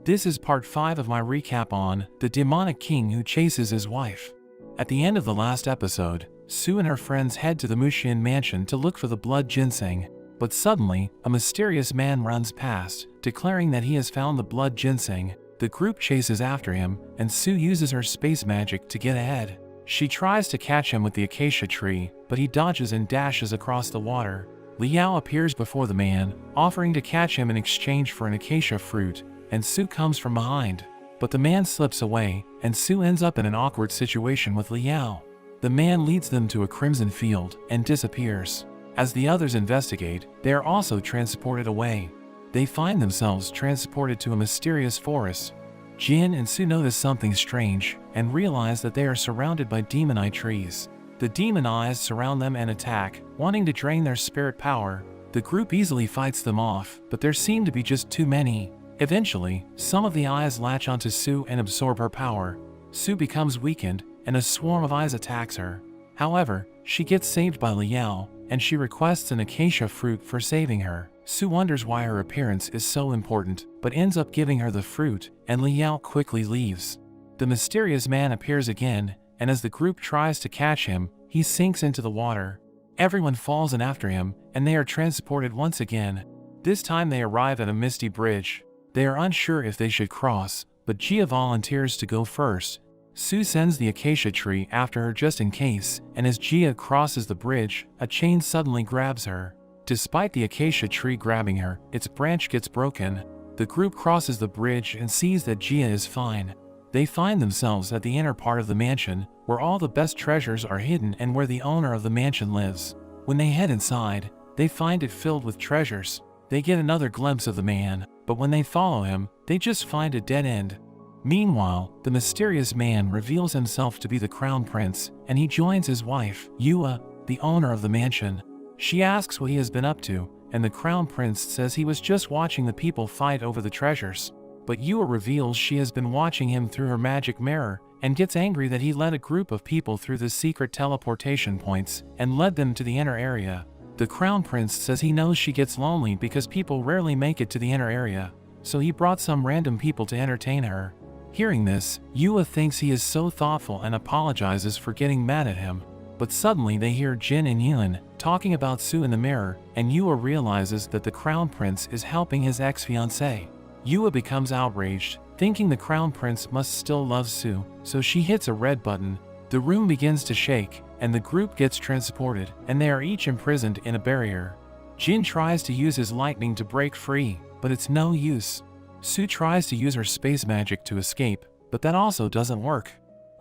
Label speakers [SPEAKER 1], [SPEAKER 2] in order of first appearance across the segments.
[SPEAKER 1] This is part 5 of my recap on the demonic king who chases his wife. At the end of the last episode, Sue and her friends head to the Mushin mansion to look for the blood ginseng, but suddenly, a mysterious man runs past, declaring that he has found the blood ginseng. The group chases after him, and Sue uses her space magic to get ahead. She tries to catch him with the acacia tree, but he dodges and dashes across the water. Liao appears before the man, offering to catch him in exchange for an acacia fruit, and Sue comes from behind. But the man slips away, and Sue ends up in an awkward situation with Liao. The man leads them to a crimson field and disappears. As the others investigate, they are also transported away. They find themselves transported to a mysterious forest. Jin and Sue notice something strange and realize that they are surrounded by demon eye trees. The demon eyes surround them and attack, wanting to drain their spirit power. The group easily fights them off, but there seem to be just too many. Eventually, some of the eyes latch onto Sue and absorb her power. Sue becomes weakened, and a swarm of eyes attacks her. However, she gets saved by Liao, and she requests an acacia fruit for saving her. Sue wonders why her appearance is so important, but ends up giving her the fruit, and Liao quickly leaves. The mysterious man appears again, and as the group tries to catch him, he sinks into the water. Everyone falls in after him, and they are transported once again. This time they arrive at a misty bridge. They are unsure if they should cross, but Jia volunteers to go first. Sue sends the acacia tree after her just in case, and as Jia crosses the bridge, a chain suddenly grabs her. Despite the acacia tree grabbing her, its branch gets broken. The group crosses the bridge and sees that Jia is fine. They find themselves at the inner part of the mansion, where all the best treasures are hidden and where the owner of the mansion lives. When they head inside, they find it filled with treasures. They get another glimpse of the man, but when they follow him, they just find a dead end. Meanwhile, the mysterious man reveals himself to be the crown prince, and he joins his wife, Yua, the owner of the mansion. She asks what he has been up to, and the crown prince says he was just watching the people fight over the treasures. But Yua reveals she has been watching him through her magic mirror, and gets angry that he led a group of people through the secret teleportation points, and led them to the inner area. The crown prince says he knows she gets lonely because people rarely make it to the inner area, so he brought some random people to entertain her. Hearing this, Yua thinks he is so thoughtful and apologizes for getting mad at him. But suddenly they hear Jin and Yun talking about Sue in the mirror, and Yua realizes that the crown prince is helping his ex-fiancée. Yua becomes outraged, thinking the crown prince must still love Sue, so she hits a red button. The room begins to shake, and the group gets transported, and they are each imprisoned in a barrier. Jin tries to use his lightning to break free, but it's no use. Sue tries to use her space magic to escape, but that also doesn't work.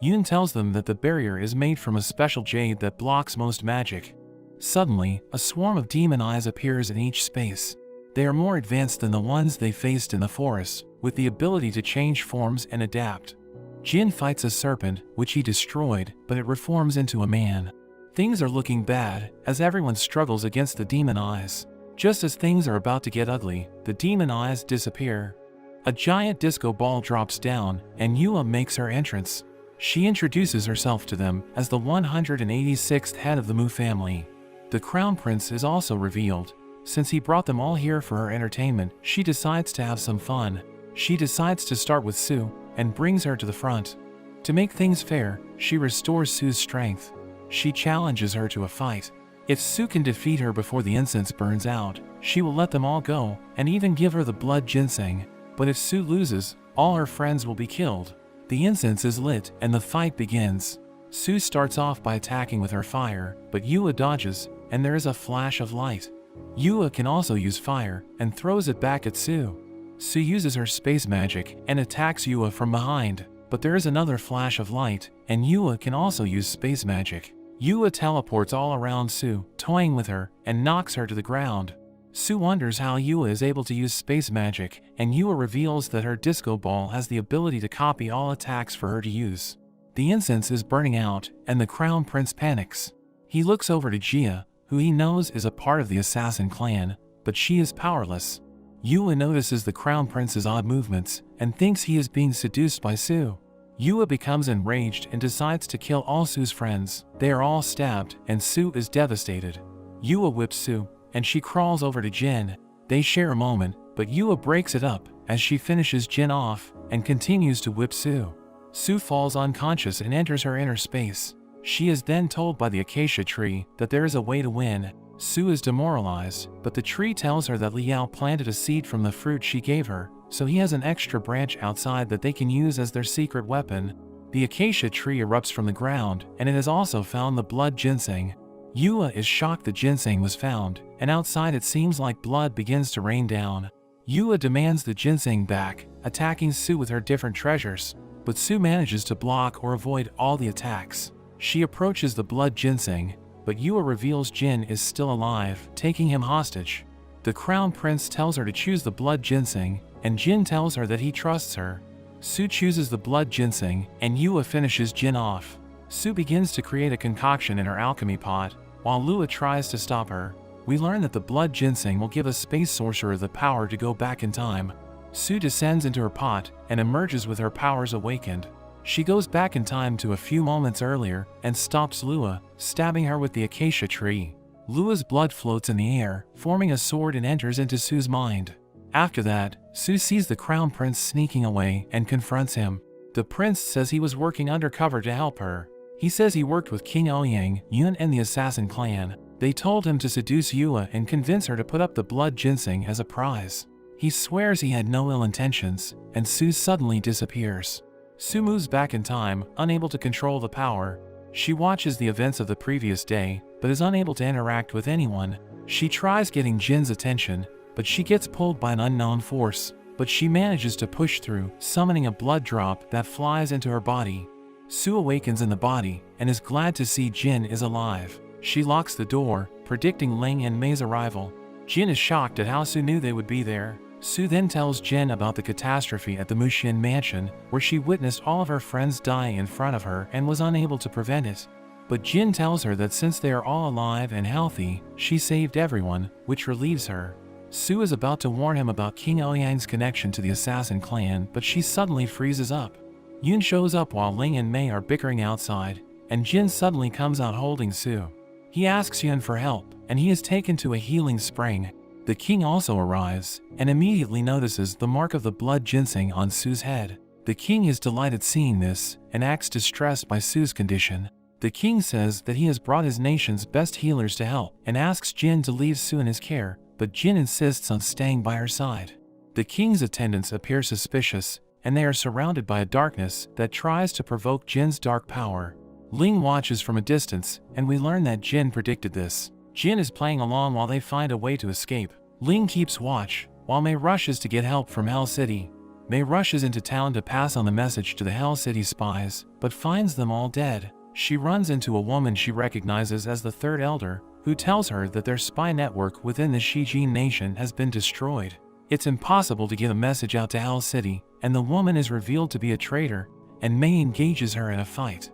[SPEAKER 1] Yun tells them that the barrier is made from a special jade that blocks most magic. Suddenly, a swarm of demon eyes appears in each space. They are more advanced than the ones they faced in the forest, with the ability to change forms and adapt. Jin fights a serpent, which he destroyed, but it reforms into a man. Things are looking bad, as everyone struggles against the demon eyes. Just as things are about to get ugly, the demon eyes disappear. A giant disco ball drops down, and Yua makes her entrance. She introduces herself to them as the 186th head of the Mu family. The crown prince is also revealed. Since he brought them all here for her entertainment, she decides to have some fun. She decides to start with Sue, and brings her to the front. To make things fair, she restores Sue's strength. She challenges her to a fight. If Sue can defeat her before the incense burns out, she will let them all go, and even give her the blood ginseng. But if Sue loses, all her friends will be killed. The incense is lit, and the fight begins. Sue starts off by attacking with her fire, but Yua dodges, and there is a flash of light. Yua can also use fire, and throws it back at Sue. Sue uses her space magic, and attacks Yua from behind, but there is another flash of light, and Yua can also use space magic. Yua teleports all around Sue, toying with her, and knocks her to the ground. Sue wonders how Yua is able to use space magic, and Yua reveals that her disco ball has the ability to copy all attacks for her to use. The incense is burning out, and the crown prince panics. He looks over to Jia, who he knows is a part of the assassin clan, but she is powerless. Yua notices the crown prince's odd movements, and thinks he is being seduced by Sue. Yua becomes enraged and decides to kill all Sue's friends. They are all stabbed, and Sue is devastated. Yua whips Sue, and she crawls over to Jin. They share a moment, but Yua breaks it up, as she finishes Jin off and continues to whip Sue. Sue falls unconscious and enters her inner space. She is then told by the acacia tree that there is a way to win. Sue is demoralized, but the tree tells her that Liao planted a seed from the fruit she gave her, so he has an extra branch outside that they can use as their secret weapon. The acacia tree erupts from the ground, and it has also found the blood ginseng. Yua is shocked the ginseng was found, and outside it seems like blood begins to rain down. Yua demands the ginseng back, attacking Sue with her different treasures, but Sue manages to block or avoid all the attacks. She approaches the blood ginseng, but Yua reveals Jin is still alive, taking him hostage. The crown prince tells her to choose the blood ginseng, and Jin tells her that he trusts her. Sue chooses the blood ginseng, and Yua finishes Jin off. Sue begins to create a concoction in her alchemy pot, while Lua tries to stop her. We learn that the blood ginseng will give a space sorcerer the power to go back in time. Sue descends into her pot and emerges with her powers awakened. She goes back in time to a few moments earlier and stops Lua, stabbing her with the acacia tree. Lua's blood floats in the air, forming a sword, and enters into Sue's mind. After that, Sue sees the crown prince sneaking away and confronts him. The prince says he was working undercover to help her. He says he worked with King Ouyang, Yun, and the assassin clan. They told him to seduce Yua and convince her to put up the blood ginseng as a prize. He swears he had no ill intentions, and Sue suddenly disappears. Sue moves back in time, unable to control the power. She watches the events of the previous day, but is unable to interact with anyone. She tries getting Jin's attention, but she gets pulled by an unknown force, but she manages to push through, summoning a blood drop that flies into her body. Sue awakens in the body, and is glad to see Jin is alive. She locks the door, predicting Ling and Mei's arrival. Jin is shocked at how Sue knew they would be there. Sue then tells Jin about the catastrophe at the Mushin mansion, where she witnessed all of her friends dying in front of her and was unable to prevent it. But Jin tells her that since they are all alive and healthy, she saved everyone, which relieves her. Sue is about to warn him about King Ouyang's connection to the assassin clan, but she suddenly freezes up. Yun shows up while Ling and Mei are bickering outside, and Jin suddenly comes out holding Sue. He asks Yun for help, and he is taken to a healing spring. The king also arrives, and immediately notices the mark of the blood ginseng on Sue's head. The king is delighted seeing this, and acts distressed by Sue's condition. The king says that he has brought his nation's best healers to help, and asks Jin to leave Sue in his care, but Jin insists on staying by her side. The king's attendants appear suspicious, and they are surrounded by a darkness that tries to provoke Jin's dark power. Ling watches from a distance, and we learn that Jin predicted this. Jin is playing along while they find a way to escape. Ling keeps watch, while Mei rushes to get help from Hell City. Mei rushes into town to pass on the message to the Hell City spies, but finds them all dead. She runs into a woman she recognizes as the Third Elder, who tells her that their spy network within the Shijin nation has been destroyed. It's impossible to get a message out to Hell City, and the woman is revealed to be a traitor, and Mei engages her in a fight.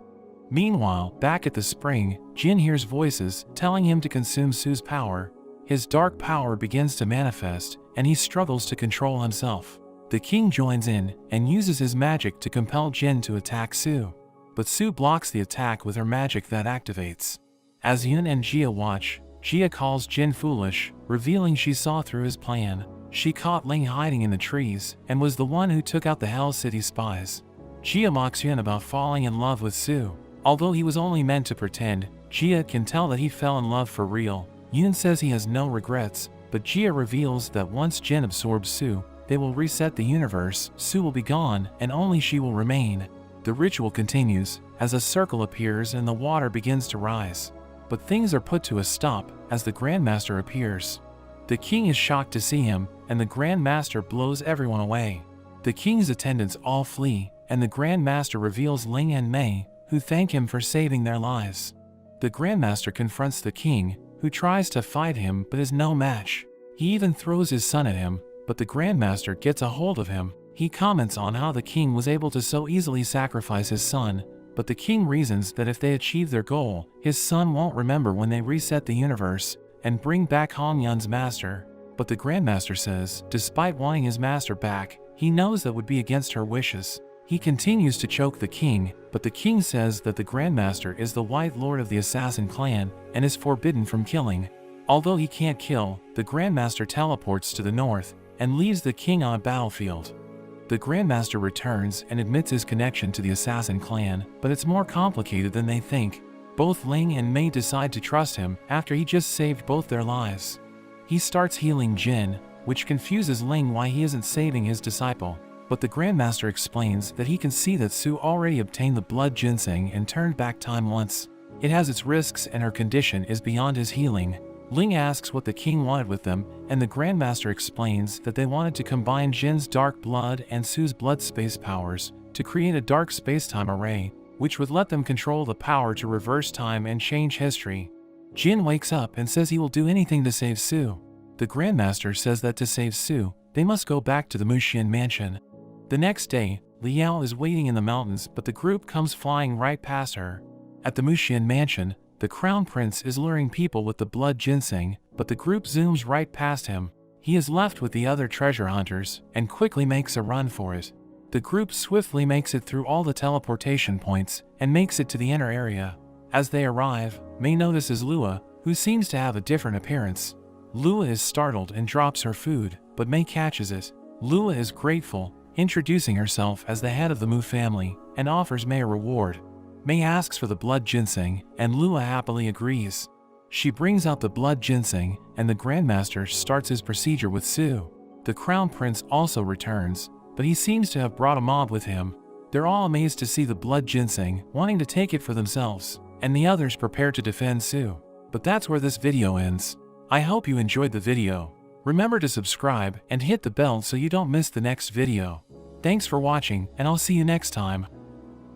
[SPEAKER 1] Meanwhile, back at the spring, Jin hears voices telling him to consume Sue's power. His dark power begins to manifest, and he struggles to control himself. The king joins in and uses his magic to compel Jin to attack Sue. But Sue blocks the attack with her magic that activates. As Yun and Jia watch, Jia calls Jin foolish, revealing she saw through his plan. She caught Ling hiding in the trees and was the one who took out the Hell City spies. Jia mocks Yun about falling in love with Sue. Although he was only meant to pretend, Jia can tell that he fell in love for real. Yun says he has no regrets, but Jia reveals that once Jin absorbs Sue, they will reset the universe, Sue will be gone, and only she will remain. The ritual continues, as a circle appears and the water begins to rise. But things are put to a stop, as the Grandmaster appears. The king is shocked to see him, and the Grandmaster blows everyone away. The king's attendants all flee, and the Grandmaster reveals Ling and Mei, who thank him for saving their lives. The Grandmaster confronts the king, who tries to fight him but is no match. He even throws his son at him, but the Grandmaster gets a hold of him. He comments on how the king was able to so easily sacrifice his son, but the king reasons that if they achieve their goal, his son won't remember when they reset the universe and bring back Hong Yun's master. But the Grandmaster says, despite wanting his master back, he knows that would be against her wishes. He continues to choke the king, but the king says that the Grandmaster is the White Lord of the Assassin clan and is forbidden from killing. Although he can't kill, the Grandmaster teleports to the north, and leaves the king on a battlefield. The Grandmaster returns and admits his connection to the assassin clan, but it's more complicated than they think. Both Ling and Mei decide to trust him after he just saved both their lives. He starts healing Jin, which confuses Ling why he isn't saving his disciple, but the Grandmaster explains that he can see that Su already obtained the blood ginseng and turned back time once. It has its risks and her condition is beyond his healing. Ling asks what the king wanted with them, and the Grandmaster explains that they wanted to combine Jin's dark blood and Su's blood space powers to create a dark space-time array, which would let them control the power to reverse time and change history. Jin wakes up and says he will do anything to save Su. The Grandmaster says that to save Su, they must go back to the Muxian mansion. The next day, Liao is waiting in the mountains, but the group comes flying right past her. At the Muxian mansion, the Crown Prince is luring people with the blood ginseng, but the group zooms right past him. He is left with the other treasure hunters and quickly makes a run for it. The group swiftly makes it through all the teleportation points and makes it to the inner area. As they arrive, Mei notices Lua, who seems to have a different appearance. Lua is startled and drops her food, but Mei catches it. Lua is grateful, introducing herself as the head of the Mu family, and offers Mei a reward. Mei asks for the blood ginseng, and Lua happily agrees. She brings out the blood ginseng, and the Grandmaster starts his procedure with Su. The Crown Prince also returns, but he seems to have brought a mob with him. They're all amazed to see the blood ginseng, wanting to take it for themselves, and the others prepare to defend Su. But that's where this video ends. I hope you enjoyed the video. Remember to subscribe and hit the bell so you don't miss the next video. Thanks for watching, and I'll see you next time.